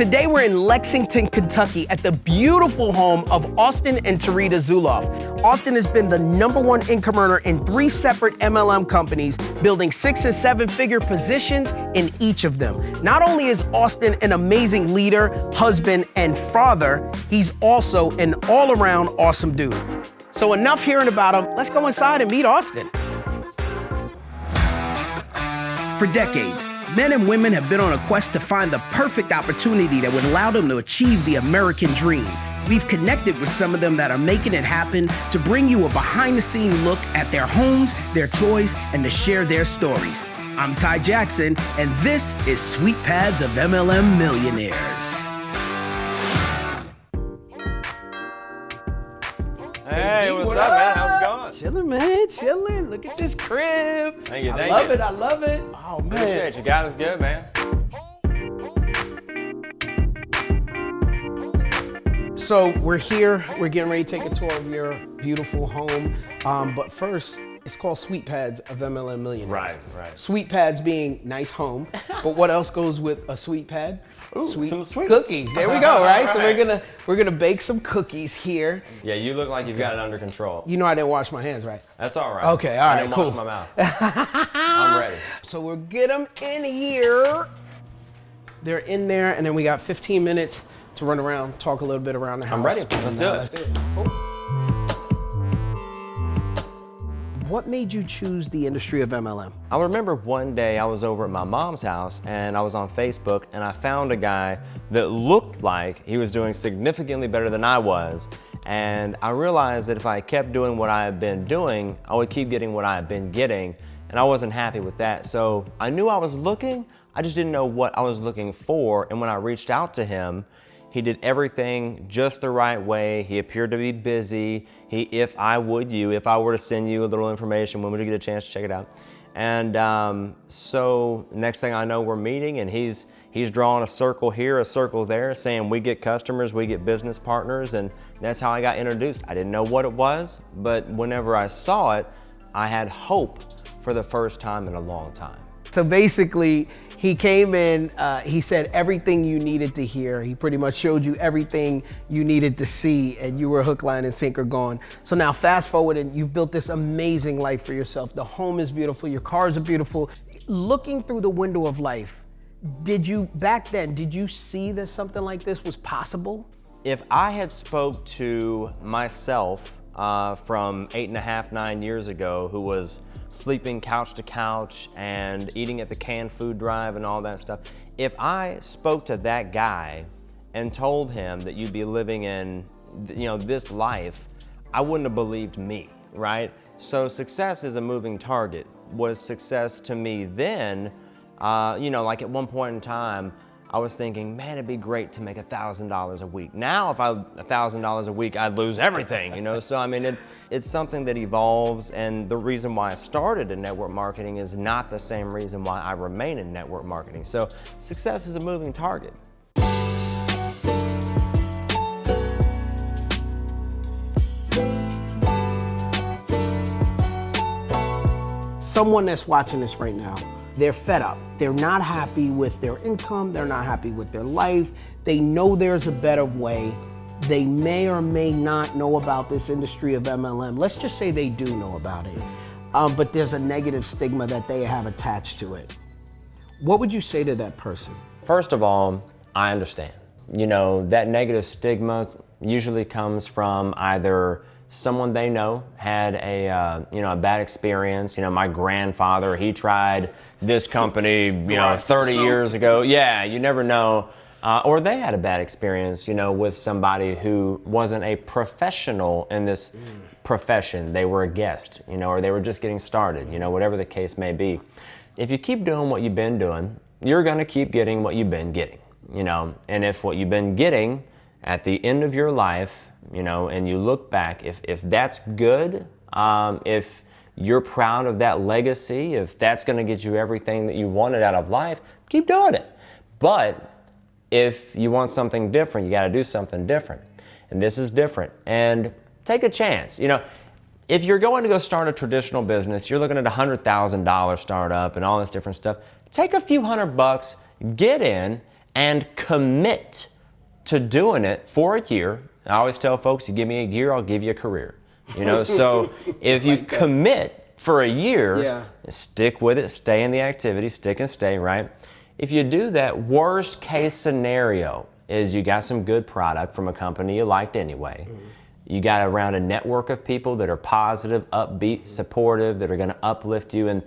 Today we're in Lexington, Kentucky at the beautiful home of Austin and Tarita Zulauf. Austin has been the #1 income earner in 3 separate MLM companies, building 6- and 7-figure positions in each of them. Not only is Austin an amazing leader, husband, and father, he's also an all-around awesome dude. So enough hearing about him, let's go inside and meet Austin. For decades, men and women have been on a quest to find the perfect opportunity that would allow them to achieve the American dream. We've connected with some of them that are making it happen to bring you a behind-the-scenes look at their homes, their toys, and to share their stories. I'm Ty Jackson, and this is Sweet Pads of MLM Millionaires. Hey, what's up, man? How's it going? Chilling, man, chilling. Look at this crib. Thank you, I love it, I love it. Oh, man. Appreciate you. God is good, man. So we're here, we're getting ready to take a tour of your beautiful home. But first, it's called Sweet Pads of MLM Millionaires. Right. Sweet Pads being nice home, but what else goes with a sweet pad? Ooh, some sweets. Cookies. There we go, right? So we're gonna bake some cookies here. Yeah, you look like you've got it under control. You know I didn't wash my hands, right? That's all right. Okay, all right, I didn't cool. wash my mouth. I'm ready. So we'll get them in here. They're in there, and then we got 15 minutes to run around, talk a little bit around the house. I'm ready. Let's do it. Cool. What made you choose the industry of MLM? I remember one day I was over at my mom's house and I was on Facebook and I found a guy that looked like he was doing significantly better than I was. And I realized that if I kept doing what I had been doing, I would keep getting what I had been getting. And I wasn't happy with that. So I knew I was looking, I just didn't know what I was looking for. And when I reached out to him, he did everything just the right way. He appeared to be busy. If I were to send you a little information, when would you get a chance to check it out? And so next thing I know, we're meeting and he's drawing a circle here, a circle there, saying we get customers, we get business partners, and that's how I got introduced. I didn't know what it was, but whenever I saw it, I had hope for the first time in a long time. So basically, he came in, he said everything you needed to hear. He pretty much showed you everything you needed to see, and you were hook, line, and sinker gone. So now fast forward, and you've built this amazing life for yourself. The home is beautiful, your cars are beautiful. Looking through the window of life, back then, did you see that something like this was possible? If I had spoke to myself from 8.5, 9 years ago, who was sleeping couch to couch and eating at the canned food drive and all that stuff, if I spoke to that guy and told him that you'd be living in, this life, I wouldn't have believed me, right? So success is a moving target. Was success to me then, like at one point in time, I was thinking, man, it'd be great to make $1,000 a week. Now, if I $1,000 a week, I'd lose everything, So I mean, it's something that evolves, and the reason why I started in network marketing is not the same reason why I remain in network marketing. So success is a moving target. Someone that's watching this right now, they're fed up. They're not happy with their income. They're not happy with their life. They know there's a better way. They may or may not know about this industry of MLM. Let's just say they do know about it. But there's a negative stigma that they have attached to it. What would you say to that person? First of all, I understand. That negative stigma usually comes from either someone they know had a bad experience. My grandfather, he tried this company, 30 years ago. Yeah, you never know. Or they had a bad experience, with somebody who wasn't a professional in this profession. They were a guest, or they were just getting started, whatever the case may be. If you keep doing what you've been doing, you're gonna keep getting what you've been getting, And if what you've been getting at the end of your life, and you look back, if that's good, if you're proud of that legacy, if that's gonna get you everything that you wanted out of life, keep doing it. But if you want something different, you gotta do something different. And this is different. And take a chance. If you're going to go start a traditional business, you're looking at $100,000 startup and all this different stuff, take a few $100, get in, and commit to doing it for a year. I always tell folks, you give me a year, I'll give you a career. You know, so if you commit for a year, stick with it, stay in the activity, stick and stay, right? If you do that, worst case scenario is you got some good product from a company you liked anyway. You got around a network of people that are positive, upbeat, supportive, that are gonna uplift you. And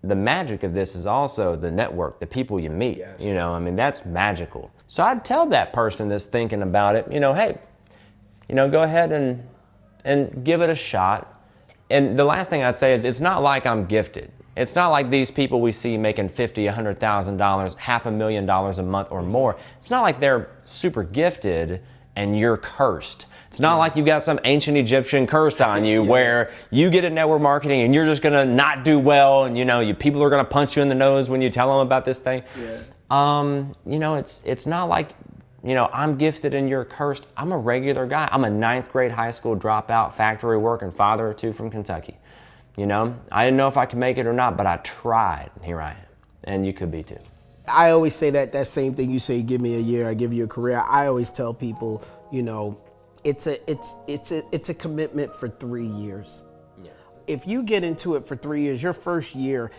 the magic of this is also the network, the people you meet. You know, I mean, that's magical. So I'd tell that person that's thinking about it, you know, hey, you know, go ahead and give it a shot. And the last thing I'd say is, it's not like I'm gifted. It's not like these people we see making $50,000, $100,000, $500,000 a month or more. It's not like they're super gifted and you're cursed. It's not like you've got some ancient Egyptian curse on you where you get at network marketing and you're just gonna not do well, and you know, people are gonna punch you in the nose when you tell them about this thing. You know, it's not like, you know, I'm gifted and you're cursed. I'm a regular guy. I'm a 9th grade high school dropout, factory work, and father of 2 from Kentucky. You know, I didn't know if I could make it or not, but I tried, and here I am. And you could be too. I always say that same thing you say, give me a year, I give you a career. I always tell people, you know, it's a commitment for 3 years. If you get into it for 3 years, your first year,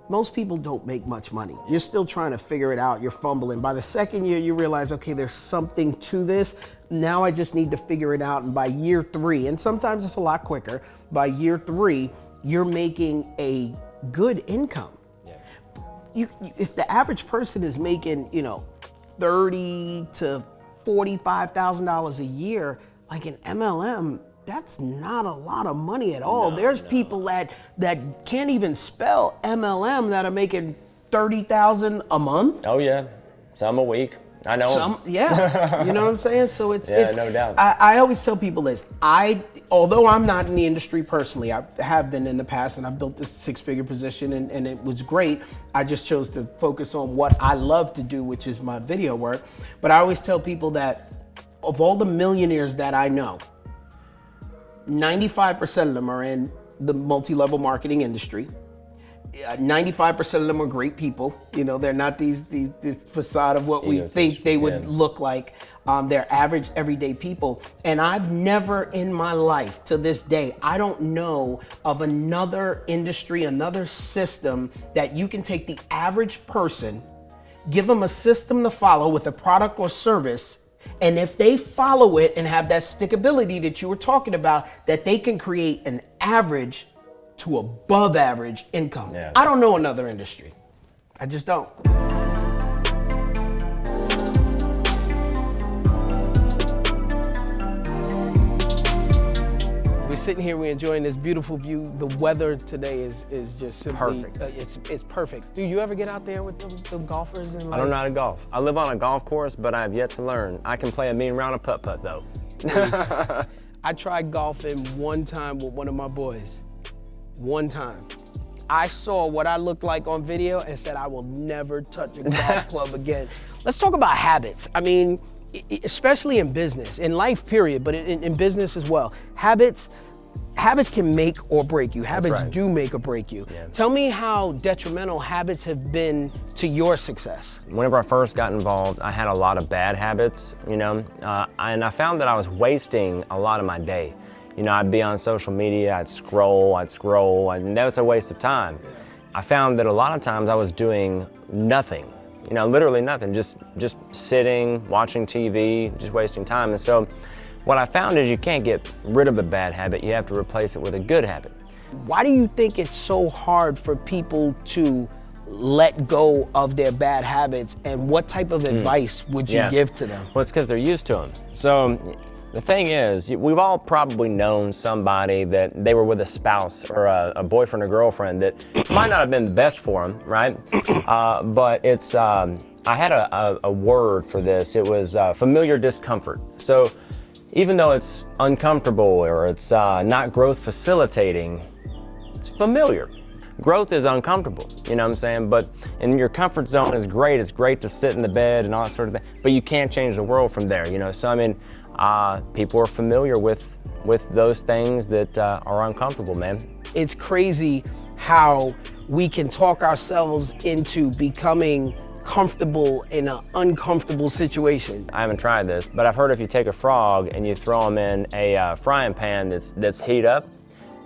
most people don't make much money. You're still trying to figure it out, you're fumbling. By the second year, you realize, okay, there's something to this. Now I just need to figure it out. And by year 3, and sometimes it's a lot quicker, by year 3, you're making a good income. If the average person is making, you know, $30,000 to $45,000 a year, like an MLM, that's not a lot of money at all. There's people that can't even spell MLM that are making $30,000 a month. Oh yeah, some a week. I know. Some, yeah, you know what I'm saying? So it's no doubt. I always tell people this. Although I'm not in the industry personally, I have been in the past, and I've built this 6-figure position, and it was great. I just chose to focus on what I love to do, which is my video work. But I always tell people that of all the millionaires that I know, 95% of them are in the multi-level marketing industry. 95% of them are great people. You know, they're not this facade of what we think they would look like. They're average, everyday people. And I've never in my life, to this day, I don't know of another industry, another system that you can take the average person, give them a system to follow with a product or service, and if they follow it and have that stickability that you were talking about, that they can create an average to above average income. I don't know another industry. I just don't. We're sitting here, we're enjoying this beautiful view. The weather today is just simply perfect. It's perfect. Do you ever get out there with them golfers? And I don't know how to golf. I live on a golf course, but I have yet to learn. I can play a mean round of putt-putt though. I tried golfing one time with one of my boys. One time. I saw what I looked like on video and said, I will never touch a golf club again. Let's talk about habits. I mean, especially in business, in life period, but in business as well. Habits can make or break you. Habits do make or break you. Tell me how detrimental habits have been to your success. Whenever I first got involved, I had a lot of bad habits, you know, and I found that I was wasting a lot of my day. You know, I'd be on social media, I'd scroll, and that was a waste of time. I found that a lot of times I was doing nothing, you know, literally nothing, just sitting, watching TV, just wasting time. And so what I found is you can't get rid of a bad habit, you have to replace it with a good habit. Why do you think it's so hard for people to let go of their bad habits, and what type of advice would you give to them? Well, it's because they're used to them. So the thing is, we've all probably known somebody that they were with a spouse or a boyfriend or girlfriend that might not have been the best for them, right? But it's, I had a word for this. It was familiar discomfort. So even though it's uncomfortable or it's not growth facilitating, it's familiar. Growth is uncomfortable, you know what I'm saying? But in your comfort zone is great. It's great to sit in the bed and all that sort of thing, but you can't change the world from there, you know? So I mean, people are familiar with those things that are uncomfortable, man. It's crazy how we can talk ourselves into becoming comfortable in an uncomfortable situation. I haven't tried this, but I've heard if you take a frog and you throw him in a frying pan that's heat up,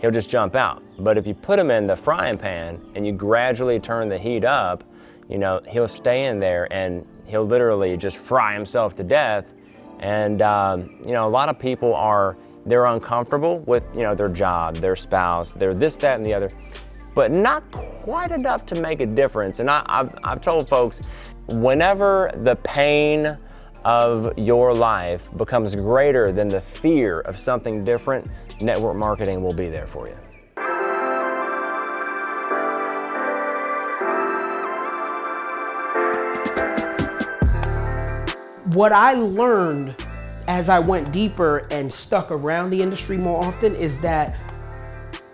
he'll just jump out. But if you put him in the frying pan and you gradually turn the heat up, you know, he'll stay in there and he'll literally just fry himself to death. And you know, a lot of people they're uncomfortable with, you know, their job, their spouse, their this, that, and the other, but not quite enough to make a difference. And I've told folks, whenever the pain of your life becomes greater than the fear of something different, network marketing will be there for you. What I learned as I went deeper and stuck around the industry more often is that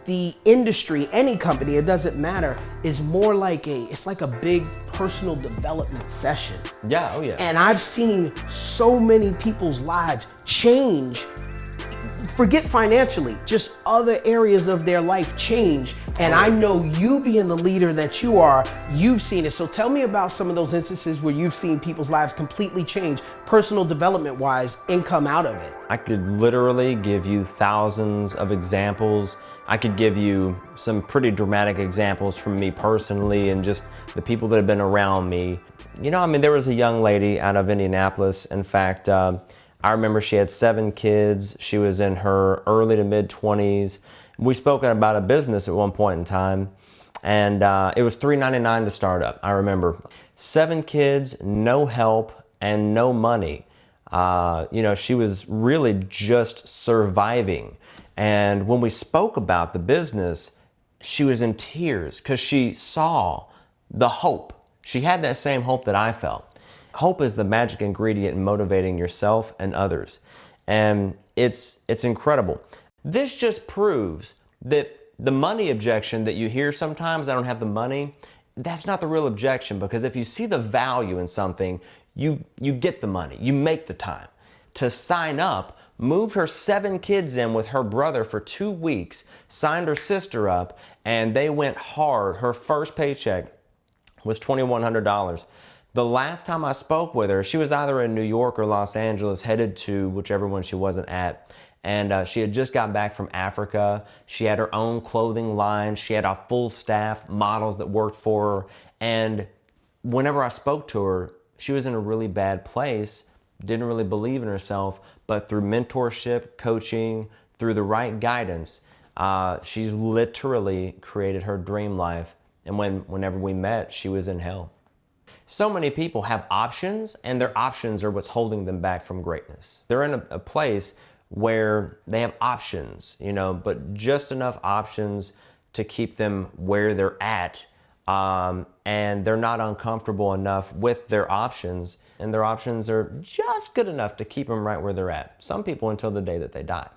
the industry, any company, it doesn't matter, is more like it's like a big personal development session. Yeah, oh yeah. And I've seen so many people's lives change. Forget financially, just other areas of their life change. And I know you being the leader that you are, you've seen it. So tell me about some of those instances where you've seen people's lives completely change, personal development wise, income out of it. I could literally give you thousands of examples. I could give you some pretty dramatic examples from me personally and just the people that have been around me. You know, I mean, there was a young lady out of Indianapolis. In fact, I remember she had 7 kids. She was in her early to mid 20s. We spoke about a business at one point in time, and it was $3.99 to start up. I remember 7 kids, no help, and no money. You know, she was really just surviving. And when we spoke about the business, she was in tears because she saw the hope. She had that same hope that I felt. Hope is the magic ingredient in motivating yourself and others. And it's incredible. This just proves that the money objection that you hear sometimes, I don't have the money, that's not the real objection, because if you see the value in something, you get the money, you make the time. To sign up, moved her 7 kids in with her brother for 2 weeks, signed her sister up, and they went hard. Her first paycheck was $2,100. The last time I spoke with her, she was either in New York or Los Angeles, headed to whichever one she wasn't at. And she had just got back from Africa. She had her own clothing line. She had a full staff, models that worked for her. And whenever I spoke to her, she was in a really bad place, didn't really believe in herself, but through mentorship, coaching, through the right guidance, she's literally created her dream life. And whenever we met, she was in hell. So many people have options, and their options are what's holding them back from greatness. They're in a place where they have options, you know, but just enough options to keep them where they're at, and they're not uncomfortable enough with their options, and their options are just good enough to keep them right where they're at. Some people until the day that they die.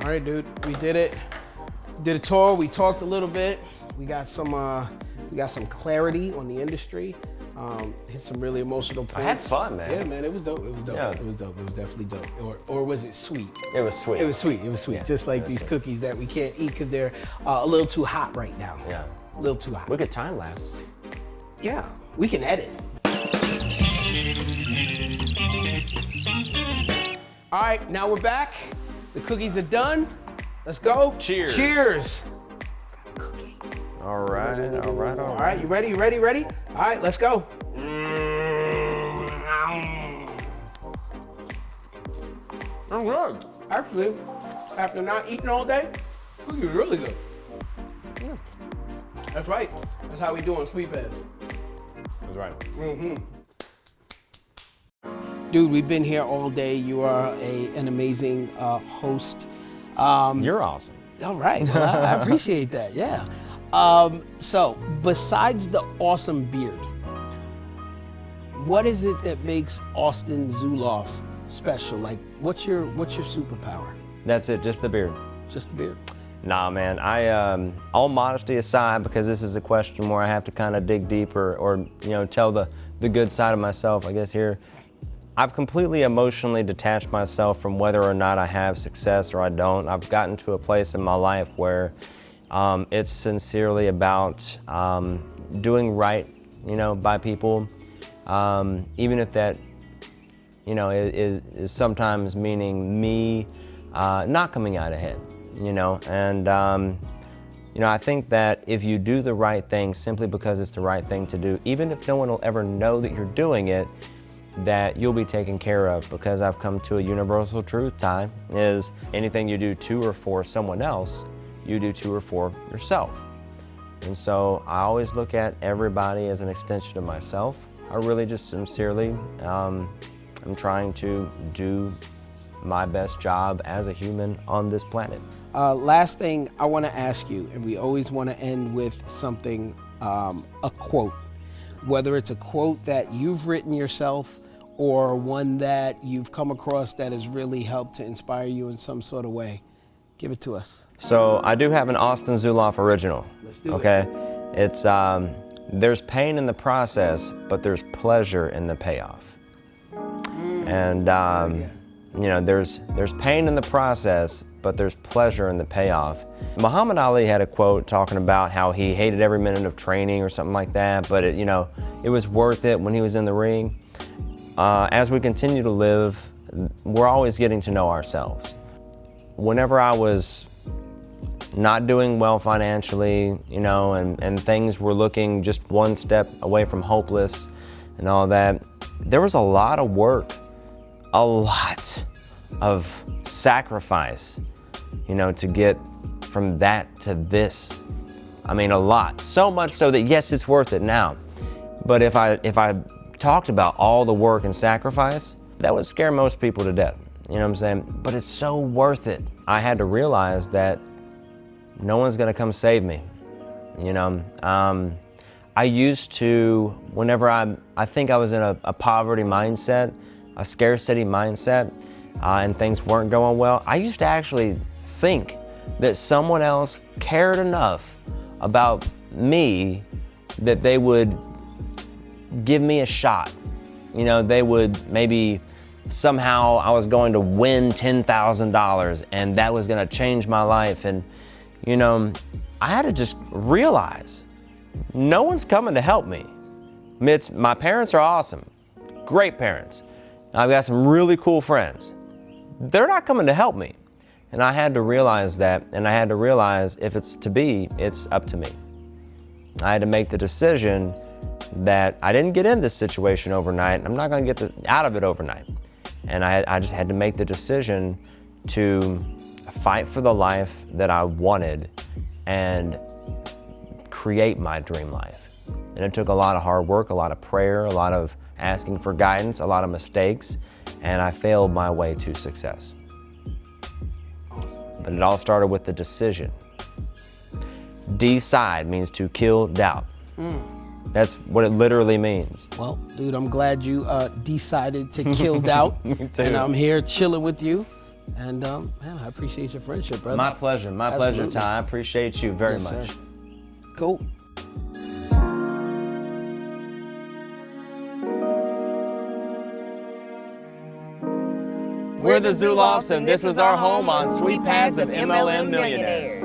All right, dude, we did it. Did a tour, we talked a little bit. We got some clarity on the industry. Hit some really emotional points. I had fun, man. Yeah, man, it was dope. It was dope. Yeah. It was dope. It was definitely dope. Or was it sweet? It was sweet. It was sweet. It was sweet. Yeah, just like these cookies that we can't eat because they're a little too hot right now. Yeah. A little too hot. We could time lapse. Yeah, we can edit. All right, now we're back. The cookies are done. Let's go. Cheers. Cheers. All right. All right, you ready? All right, let's go. I'm good. Actually, after not eating all day, cookies are really good. Yeah. That's right. That's how we do on Sweet Bass. That's right. Mm-hmm. Dude, we've been here all day. You are an amazing host. You're awesome. All right, well, I appreciate that, yeah. So, besides the awesome beard, what is it that makes Austin Zulauf special? Like, what's your superpower? That's it, just the beard. Just the beard? Nah, man, all modesty aside, because this is a question where I have to kind of dig deeper or, you know, tell the good side of myself, I guess here. I've completely emotionally detached myself from whether or not I have success or I don't. I've gotten to a place in my life where It's sincerely about doing right, by people, even if that, is sometimes meaning me not coming out ahead, and I think that if you do the right thing simply because it's the right thing to do, even if no one will ever know that you're doing it, that you'll be taken care of, because I've come to a universal truth, Ty, is anything you do to or for someone else, you do to or for yourself. And so I always look at everybody as an extension of myself. I really just sincerely, I'm trying to do my best job as a human on this planet. Last thing I want to ask you, and we always want to end with something, a quote. Whether it's a quote that you've written yourself or one that you've come across that has really helped to inspire you in some sort of way. Give it to us. So I do have an Austin Zulauf original. Let's do it. It's, there's pain in the process, but there's pleasure in the payoff. And, there's pain in the process, but there's pleasure in the payoff. Muhammad Ali had a quote talking about how he hated every minute of training or something like that, but it was worth it when he was in the ring. As we continue to live, we're always getting to know ourselves. Whenever I was not doing well financially, and things were looking just one step away from hopeless and all that, there was a lot of work, a lot of sacrifice, to get from that to this. I mean, a lot. So much so that yes, it's worth it now. But if I talked about all the work and sacrifice, that would scare most people to death. You know what I'm saying? But it's so worth it. I had to realize that no one's gonna come save me. I used to, whenever I think I was in a poverty mindset, a scarcity mindset, and things weren't going well, I used to actually think that someone else cared enough about me that they would give me a shot. They would maybe somehow I was going to win $10,000 and that was gonna change my life. And, I had to just realize no one's coming to help me. My parents are awesome, great parents. I've got some really cool friends. They're not coming to help me. And I had to realize that, and I had to realize if it's to be, it's up to me. I had to make the decision that I didn't get in this situation overnight. I'm not gonna get out of it overnight. And I just had to make the decision to fight for the life that I wanted and create my dream life. And it took a lot of hard work, a lot of prayer, a lot of asking for guidance, a lot of mistakes, and I failed my way to success. Awesome. But it all started with the decision. Decide means to kill doubt. That's what it literally means. Well, dude, I'm glad you decided to kill doubt. Me too. And I'm here chilling with you. And man, I appreciate your friendship, brother. My pleasure, pleasure, Ty. I appreciate you very much. Sir. Cool. We're the Zulofs, and this was our home on Sweet Paths of MLM Millionaires.